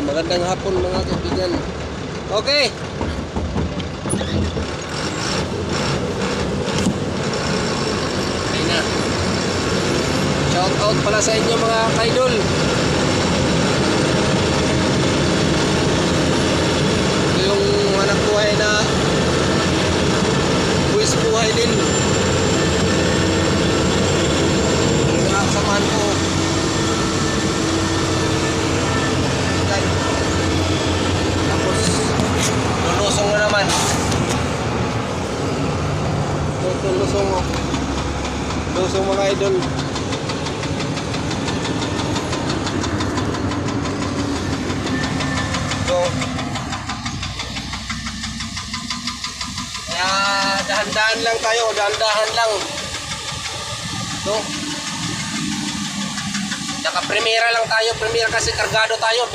magandang hapon mga kaibigan. Okay. Ayun na. Shout out pala sa inyo mga kaidol. Ito yung anak buhay na buwis buhay din. Yung nakasamahan ko. Tapos lulusong na naman. Ito lusong oh. Lusong mga idol. So kaya dahan-dahan lang tayo, dahan-dahan lang. So naka-primera lang tayo, primera kasi kargado tayo.